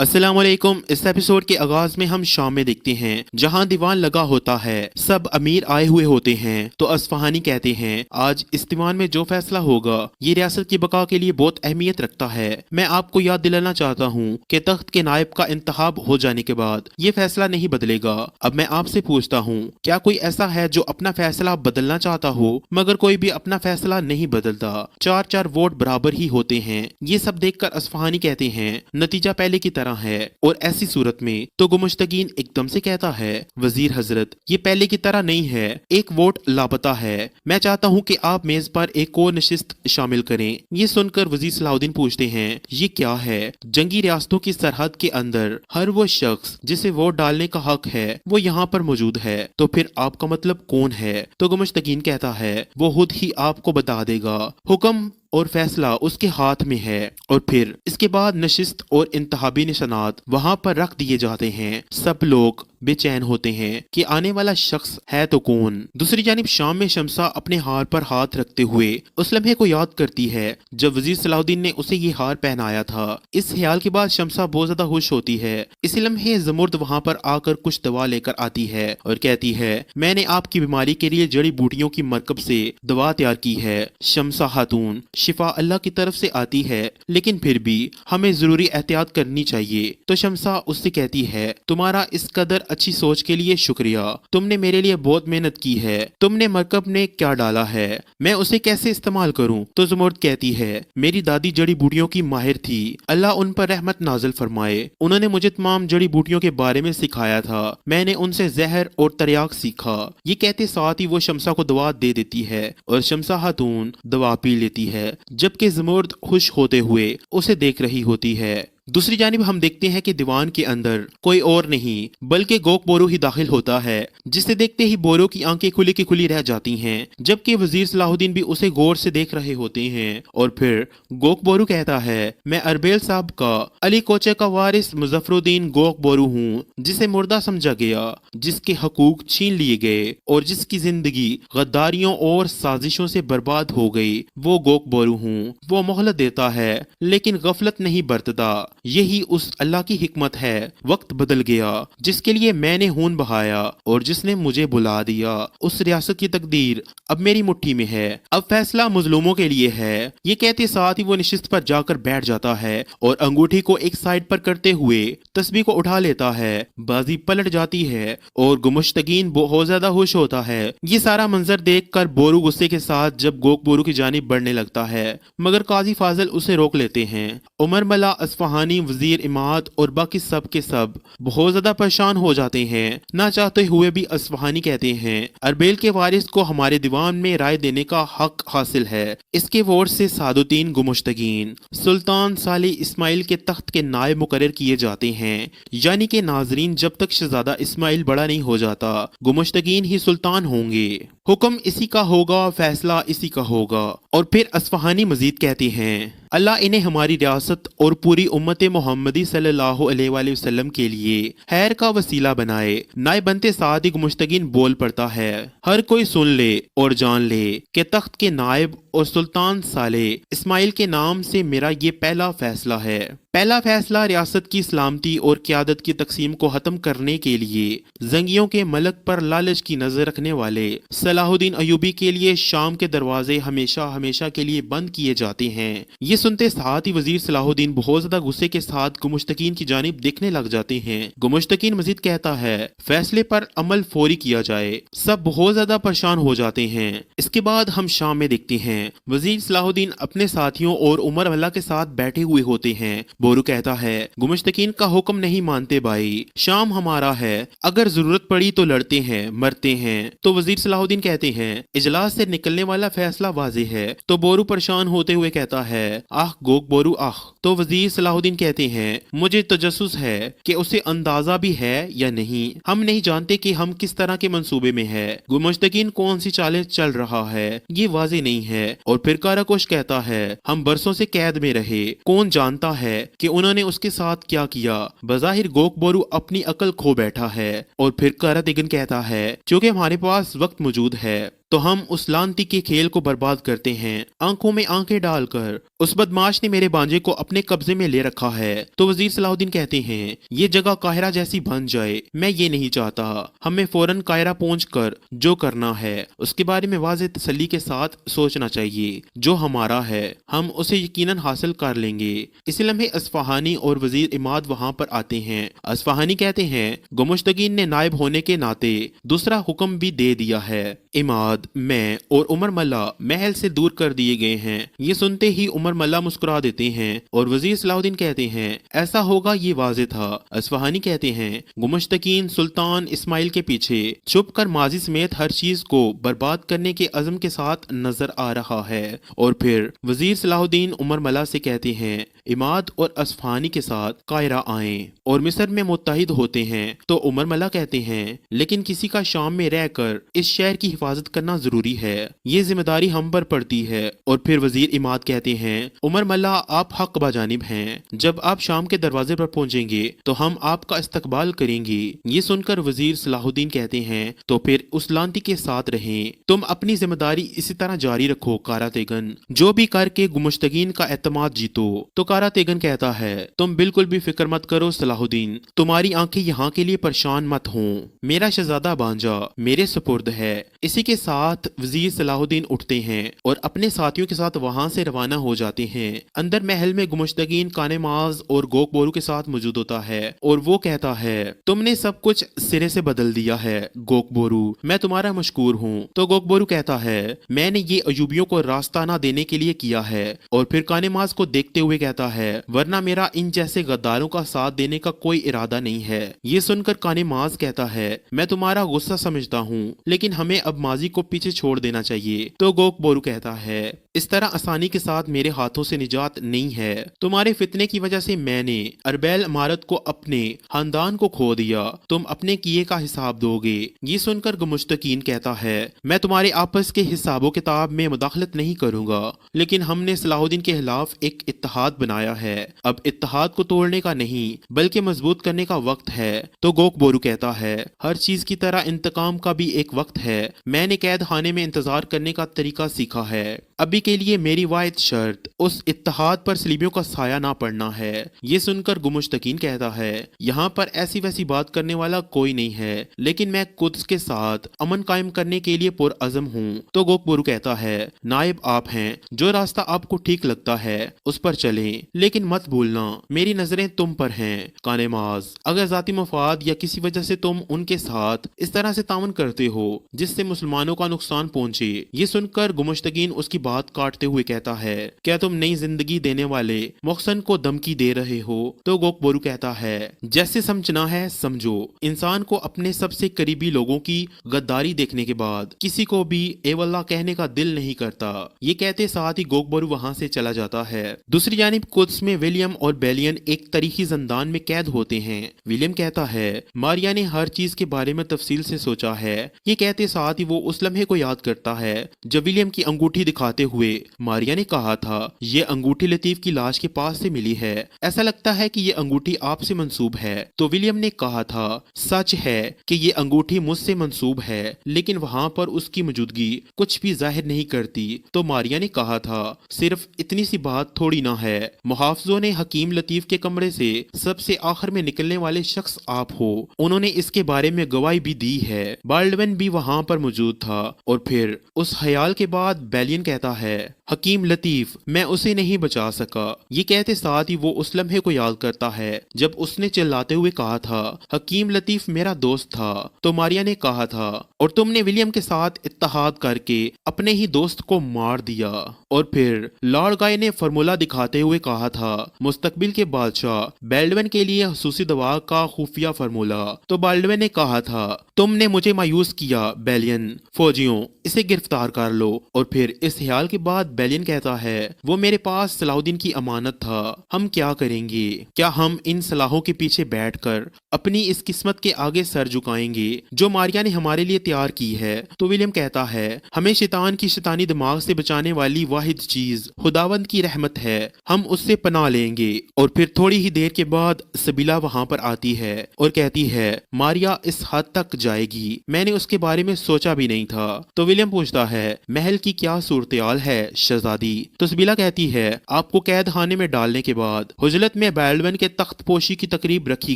अस्सलाम वालेकुम। इस एपिसोड के आगाज में हम शाम में देखते हैं जहां दीवान लगा होता है, सब अमीर आए हुए होते हैं तो अस्फहानी कहते हैं आज इस दीवान में जो फैसला होगा ये रियासत की बका के लिए बहुत अहमियत रखता है। मैं आपको याद दिलाना चाहता हूँ कि तख्त के नायब का इंतखाब हो जाने के बाद ये फैसला नहीं बदलेगा। अब मैं आपसे पूछता हूँ, क्या कोई ऐसा है जो अपना फैसला बदलना चाहता हो मगर कोई भी अपना फैसला नहीं बदलता? चार चार वोट बराबर ही होते हैं। ये सब देखकर अस्फहानी कहते हैं नतीजा पहले की तरह है। और ऐसी सूरत में तो गुमुश्तगीन एकदम से कहता है वजीर हजरत ये पहले की तरह नहीं है, एक वोट लापता है। मैं चाहता हूँ कि आप मेज पर एक और नशिस्त शामिल करें। ये सुनकर वजीर सलाहुद्दीन पूछते हैं ये क्या है? जंगी रियासतों की सरहद के अंदर हर वो शख्स जिसे वोट डालने का हक है वो यहाँ पर मौजूद है, तो फिर आपका मतलब कौन है? तो गुमुश्तगीन कहता है वो खुद ही आपको बता देगा, हुक्म और फैसला उसके हाथ में है। और फिर इसके बाद नशिस्त और इंतहाबी निशानात वहां पर रख दिए जाते हैं। सब लोग बेचैन होते हैं कि आने वाला शख्स है तो कौन। दूसरी जानिब शाम में शमसा अपने हार पर हाथ रखते हुए उस लम्हे को याद करती है जब वजीर सलाहुद्दीन ने उसे ये हार पहनाया था। इस ख्याल के बाद शमसा बहुत ज्यादा खुश होती है। इसी लम्हे ज़मुर्द वहाँ पर आकर कुछ दवा लेकर आती है और कहती है मैंने आपकी बीमारी के लिए जड़ी बूटियों की मरकब से दवा तैयार की है। शमसा खातून, शिफा अल्लाह की तरफ से आती है लेकिन फिर भी हमें जरूरी एहतियात करनी चाहिए। तो शमसा उससे कहती है तुम्हारा इस कदर अच्छी सोच के लिए शुक्रिया, तुमने मेरे लिए बहुत मेहनत की है। तुमने मरकब में क्या डाला है, मैं उसे कैसे इस्तेमाल करूं? तो ज़मुर्द कहती है मेरी दादी जड़ी बूटियों की माहिर थी, अल्लाह उन पर रहमत नाजिल फरमाए। उन्होंने मुझे तमाम जड़ी बूटियों के बारे में सिखाया था। मैंने उनसे जहर और तरियाक सीखा। ये कहते साथ ही वो शमसा को दवा दे देती है और शमसा खातून दवा पी लेती है जबकि ज़मुर्द खुश होते हुए उसे देख रही होती है। दूसरी जानिब हम देखते हैं कि दीवान के अंदर कोई और नहीं बल्कि गोक बोरू ही दाखिल होता है, जिसे देखते ही बोरू की आंखें खुली की खुली रह जाती हैं जबकि वजीर सलाहुद्दीन भी उसे गौर से देख रहे होते हैं। और फिर गोक बोरू कहता है मैं अरबेल साहब का अली कोचे का वारिस मुजफ्फरुद्दीन गोक बोरू हूँ, जिसे मुर्दा समझा गया, जिसके हकूक छीन लिए गए और जिसकी जिंदगी गद्दारियों और साजिशों से बर्बाद हो गई। वो गोक बोरू हूँ। वो मोहलत देता है लेकिन गफलत नहीं बरतता। यही उस अल्लाह की हिकमत है। वक्त बदल गया जिसके लिए मैंने खून बहाया और जिसने मुझे बुला दिया। उस रियासत की तकदीर अब मेरी मुट्ठी में है, अब फैसला मजलूमों के लिए है। ये कहते साथ ही वो नशिस्त पर जाकर बैठ जाता है और अंगूठी को एक साइड पर करते हुए तस्बीह को उठा लेता है। बाजी पलट जाती है और गुमुश्तगीन बहुत ज्यादा खुश होता है। ये सारा मंजर देखकर बोरू गुस्से के साथ जब गोक बोरू की जानिब बढ़ने लगता है मगर काजी फाजिल उसे रोक लेते हैं। उमर मल्ला, अस्फहानी, वजीर इमाद और बाकी सब के सब बहुत ज्यादा परेशान हो जाते हैं। ना चाहते हुए भी अस्फहानी कहते हैं अरबेल के वारिस को हमारे दीवान में राय देने का हक हासिल है। इसके वोट से सादुद्दीन गुमुश्तगीन सुल्तान साले इस्माइल के तख्त के नायब मुकर्रर किए जाते हैं। यानी कि नाजरीन जब तक शहजादा इस्माइल बड़ा नहीं हो जाता गुमुश्तगीन ही सुल्तान होंगे। हुक्म इसी का होगा, फैसला इसी का होगा। और फिर अस्फहानी मजीद कहते हैं अल्लाह इन्हें हमारी रियासत और पूरी उम्मत मोहम्मदी सल्लल्लाहु अलैहि वसल्लम के लिए खैर का वसीला बनाए। नायब बनते साथ ही गुमुश्तगीन बोल पड़ता है हर कोई सुन ले और जान ले कि तख्त के नायब और सुल्तान साले इस्माइल के नाम से मेरा ये पहला फैसला है। पहला फैसला रियासत की सलामती और क़यादत की तकसीम को खत्म करने के लिए जंगियों के मलक पर लालच की नजर रखने वाले सलाहुद्दीन अयूबी के लिए शाम के दरवाजे हमेशा हमेशा के लिए बंद किए जाते हैं। ये सुनते साथ ही वजीर सलाहुद्दीन बहुत ज्यादा गुस्से के साथ गुमुश्तगीन की जानिब देखने लग जाते हैं। गुमुश्तगीन मजीद कहता है फैसले पर अमल फौरी किया जाए। सब बहुत ज्यादा परेशान हो जाते हैं। इसके बाद हम शाम में देखते हैं वजीर सलाहुद्दीन अपने साथियों और उमर मल्ला के साथ बैठे हुए होते हैं। बोरू कहता है गुमुश्तगीन का हुक्म नहीं मानते भाई, शाम हमारा है, अगर जरूरत पड़ी तो लड़ते हैं मरते हैं। तो वजीर सलाहुद्दीन कहते हैं इजलास से निकलने वाला फैसला वाज़ेह है। तो बोरू परेशान होते हुए कहता है आह गोक बोरू आह। तो वजीर सलाहुद्दीन कहते हैं मुझे तजस्सुस है कि उसे अंदाजा भी है या नहीं, हम नहीं जानते कि हम किस तरह के मंसूबे में है। गुमुश्तगीन कौन सी चालें चल रहा है ये वाज़ेह नहीं है। और फिर काराकोश कहता है हम बरसों से कैद में रहे, कौन जानता है कि उन्होंने उसके साथ क्या किया। बज़ाहिर गोक बोरू अपनी अकल खो बैठा है। और फिर कारातिगन कहता है क्योंकि हमारे पास वक्त मौजूद है तो हम उस लानती के खेल को बर्बाद करते हैं, आंखों में आंखें डालकर। उस बदमाश ने मेरे भांजे को अपने कब्जे में ले रखा है। तो वजीर सलाहुद्दीन कहते हैं, ये जगह काहिरा जैसी बन जाए, मैं ये नहीं चाहता। हमें फौरन काहिरा पहुंचकर जो करना है उसके बारे में वाज़ेह तसल्ली के साथ सोचना चाहिए। जो हमारा है हम उसे यकीनन हासिल कर लेंगे। इसी लम्हे अस्फहानी और वजीर इमाद वहां पर आते हैं। अस्फहानी कहते हैं, गुमुश्तगीन ने नायब होने के नाते दूसरा हुक्म भी दे दिया है। इमाद, मैं और उमर मल्ला महल से दूर कर दिए गए हैं। ये सुनते ही उमर मल्ला मुस्कुरा देते हैं और वजीर सलाहुद्दीन कहते हैं, ऐसा होगा ये वाज़ेह था। अस्फहानी कहते हैं, गुमुश्तगीन सुल्तान इस्माइल के पीछे छुप कर माजी समेत हर चीज को बर्बाद करने के अज़म के साथ नजर आ रहा है। और फिर वजीर सलाहुद्दीन उमर मल्ला से कहते हैं, इमाद और अस्फहानी के साथ कायरा आएं और मिस्र में मुत्तहिद होते हैं। तो उमर मल्ला कहते हैं, लेकिन किसी का शाम में रहकर इस शहर की हिफाजत करना जरूरी है, ये जिम्मेदारी हम पर पड़ती है। और फिर वजीर इमाद कहते हैं, उमर मल्ला आप हक बाजानिब हैं, जब आप शाम के दरवाजे पर पहुंचेंगे तो हम आपका इस्तकबाल करेंगे। ये सुनकर वजीर सलाहुद्दीन कहते हैं, तो फिर उस लांती के साथ रहें, तुम अपनी जिम्मेदारी इसी तरह जारी रखो कारा तेगन, जो भी करके गुमुश्तगीन का एतमाद जीतो। तो कारा तेगन कहता है, तुम बिल्कुल भी फिक्र मत करो सलाहुद्दीन, तुम्हारी आंखें यहाँ के लिए परेशान मत हों, मेरा शहजादा बांजा मेरे सुपुर्द है। इसी के साथ वजीर सलाहुद्दीन उठते हैं और अपने साथियों के साथ वहां से रवाना हो जाते हैं। अंदर महल में गुमुश्तगीन कानेमाज और गोक बोरू के साथ मौजूद होता है और वो कहता है, तुमने सब कुछ सिरे से बदल दिया है गोक बोरू, मैं तुम्हारा मशकूर हूँ। तो गोक बोरू कहता है, मैंने ये अयूबियों को रास्ता ना देने के लिए किया है। और फिर कानेमाज को देखते हुए कहता है, वरना मेरा इन जैसे गद्दारों का साथ देने का कोई इरादा नहीं है। ये सुनकर कानेमाज कहता है, मैं तुम्हारा गुस्सा समझता हूँ, लेकिन हमें अब माजी को पीछे छोड़ देना चाहिए। तो गोक बोरू कहता है, इस तरह आसानी के साथ मेरे हाथों से निजात नहीं है। तुम्हारे फितने की वजह से मैंने अरबैल इमारत को अपने खानदान को खो दिया, तुम अपने किए का हिसाब दोगे। ये सुनकर गुमुश्तगीन कहता है, मैं तुम्हारे आपस के हिसाबो किताब में मुदाखलत नहीं करूंगा, लेकिन हमने सलाहुद्दीन के खिलाफ एक इत्तेहाद बनाया है, अब इत्तेहाद को तोड़ने का नहीं बल्कि मजबूत करने का वक्त है। तो गोक बोरू कहता है, हर चीज की तरह इंतकाम का भी एक वक्त है, मैंने कैद खाने में इंतजार करने का तरीका सीखा है। अभी के लिए मेरी वाहिद शर्त उस इत्तेहाद पर सलीबियों का साया ना पड़ना है। ये सुनकर गुमुश्तगीन कहता है, यहाँ पर ऐसी वैसी बात करने वाला कोई नहीं है, लेकिन मैं कुद्स के साथ अमन कायम करने के लिए पुरअज़म हूँ। तो गोक बोरू कहता है, नायब आप हैं, जो रास्ता आपको ठीक लगता है उस पर चलें, लेकिन मत भूलना मेरी नजरें तुम पर हैं। कानेमाज, अगर जाती मफाद या किसी वजह से तुम उनके साथ इस तरह से तावन करते हो जिससे मुसलमानों का नुकसान पहुंचे। ये सुनकर गुमुश्तगीन उसकी बात काटते हुए कहता है, क्या तुम नई जिंदगी देने वाले मुहसन को धमकी दे रहे हो? तो गोक बोरू कहता है, जैसे समझना है समझो। इंसान को अपने सबसे करीबी लोगों की गद्दारी देखने के बाद किसी को भी एवल्ला कहने का दिल नहीं करता। ये कहते साथ ही गोक बोरू वहां से चला जाता है। दूसरी जानिब कुद्स में विलियम और बेलियन एक तारीखी जंदान में कैद होते हैं। विलियम कहता है, मारिया ने हर चीज के बारे में तफसील से सोचा है। ये कहते साथ ही वो उस लम्हे को याद करता है जब विलियम की अंगूठी दिखाते हुए मारिया ने कहा था, ये अंगूठी लतीफ की लाश के पास से मिली है, ऐसा लगता है कि ये अंगूठी आपसे मंसूब है। तो विलियम ने कहा था, सच है कि ये अंगूठी मुझसे मंसूब है, लेकिन वहां पर उसकी मौजूदगी कुछ भी जाहिर नहीं करती। तो मारिया ने कहा था, सिर्फ इतनी सी बात थोड़ी ना है, मुहाफिजों ने हकीम लतीफ के कमरे से सबसे आखिर में निकलने वाले शख्स आप हो, उन्होंने इसके बारे में गवाही भी दी है। बाल्डविन भी वहां पर मौजूद था। और फिर उस ख्याल के बाद बेलियन कहता है, हकीम लतीफ, मैं उसे नहीं बचा सका। ये कहते साथ ही वो उस लम्हे को याद करता है जब उसने चिल्लाते हुए कहा था, हकीम लतीफ मेरा दोस्त था। तो मारिया ने कहा था, और तुमने विलियम के साथ इत्तेहाद करके अपने ही दोस्त को मार दिया। और फिर लॉर्ड गाय ने फॉर्मूला दिखाते हुए कहा था, मुस्तकबिल के बादशाह बाल्डविन के लिए खसूसी दवा का खुफिया फार्मूला। तो बाल्डविन ने कहा था, तुमने मुझे मायूस किया बेलियन, फौजियों इसे गिरफ्तार कर लो। और फिर इस ख्याल के बाद बेलियन कहता है, वो मेरे पास सलाहुद्दीन की अमानत था, हम क्या करेंगे? क्या हम इन सलाहों के पीछे बैठकर अपनी इस किस्मत के आगे सर झुकाएंगे जो मारिया ने हमारे लिए तैयार की है? तो विलियम कहता है, हमें शैतान की शैतानी दिमाग से बचाने वाली वाहिद चीज खुदावंद की रहमत है, हम उससे पनाह लेंगे। और फिर थोड़ी ही देर के बाद सबीला वहाँ पर आती है और कहती है मारिया इस हद तक जाएगी, मैंने उसके बारे में सोचा भी नहीं था। तो विलियम पूछता है महल की क्या सूरत-ए-हाल है शहजादी? तो सबीला कहती है आपको कैद खाने में डालने के बाद हुजलत में बेल्डवन के तख्त पोशी की तकरीब रखी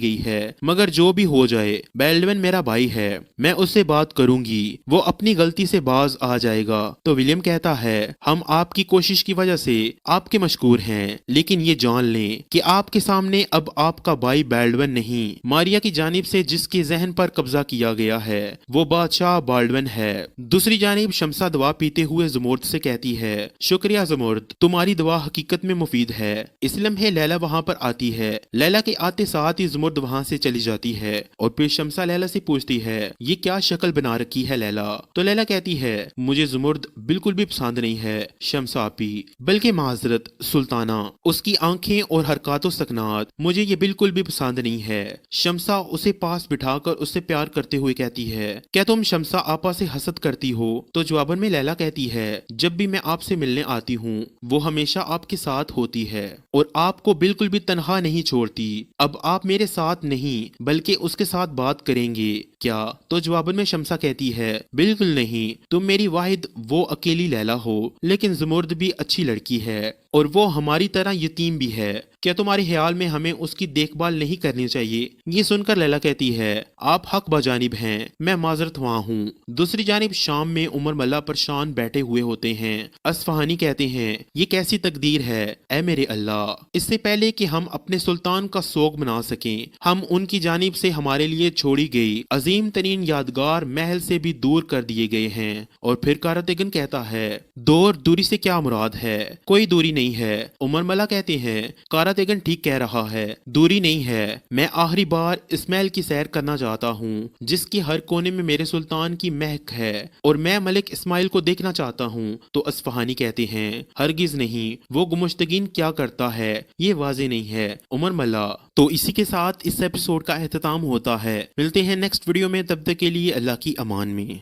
गई है, मगर जो भी हो जाए बेल्डवन मेरा भाई है, मैं उससे बात करूंगी, वो अपनी गलती से बाज आ जाएगा। तो विलियम कहता है हम आपकी कोशिश की वजह से आपके मशकूर हैं, लेकिन ये जान लें कि आपके सामने अब आपका भाई बेल्डवन नहीं, मारिया की जानिब से जिसके जहन पर कब्जा किया गया है वो बादशाह बाल्डवन है। दूसरी जानिब शमसा दवा पीते हुए ज़ुमुर्द से कहती है शुक्रिया ज़ुमुर्द, तुम्हारी दवा हकीकत में मुफीद है। इस लम्हे लैला वहाँ पर आती है, लैला के आते साथ ही ज़ुमुर्द वहाँ से चली जाती है और फिर शमसा लैला से पूछती है ये क्या शक्ल बना रखी है लैला? तो लैला कहती है मुझे ज़ुमुर्द बिल्कुल भी पसंद नहीं है शमसा आपी, बल्कि माजरत सुल्ताना, उसकी आंखें और हरकत सकनात मुझे ये बिल्कुल भी पसंद नहीं है। शमसा उसे पास बिठाकर उससे प्यार करते हुए कहती है क्या तुम शमसा आपा से हसद करती हो? तो जवाबन में लैला कहती है जब भी मैं आपसे मिलने आती हूँ वो हमेशा आपके साथ होती है और आपको बिल्कुल भी तनहा नहीं छोड़ती। अब आप मेरे साथ नहीं बल्कि उसके साथ बात करेंगे क्या? तो जवाबन में शमसा कहती है बिल्कुल नहीं, तुम मेरी वाहिद वो अकेली लैला हो, लेकिन ज़ुमुर्द भी अच्छी लड़की है और वो हमारी तरह यतीम भी है, क्या तुम्हारे ख्याल में हमें उसकी देखभाल नहीं करनी चाहिए? ये सुनकर लैला कहती है आप हक बजानिब हैं, मैं माजरत वहाँ हूँ। दूसरी जानिब शाम में उमर मल्ला परेशान बैठे हुए होते हैं। असफहानी कहते हैं ये कैसी तकदीर है ए मेरे अल्लाह, इससे पहले कि हम अपने सुल्तान का सोग मना सकें हम उनकी जानिब से हमारे लिए छोड़ी गई अजीम तरीन यादगार महल से भी दूर कर दिए गए हैं। और फिर कारातेगन कहता है दूरी से क्या मुराद है? कोई दूरी नहीं है। उमर मल्ला कहते हैं कारातेगन ठीक कह रहा है, दूरी नहीं है, मैं आखिरी बार इस महल की सैर करना चाहता हूँ जिसकी हर कोने में मेरे सुल्तान की महक है और मैं मलिक इस्माइल को देखना चाहता हूँ। तो असफहानी कहते हैं हरगिज नहीं, वो गुमुश्तगीन क्या करता है ये वाजे नहीं है उमर मल्ला। तो इसी के साथ इस एपिसोड का एहतमाम होता है। मिलते हैं नेक्स्ट वीडियो में, तब तक के लिए अल्लाह की अमान में।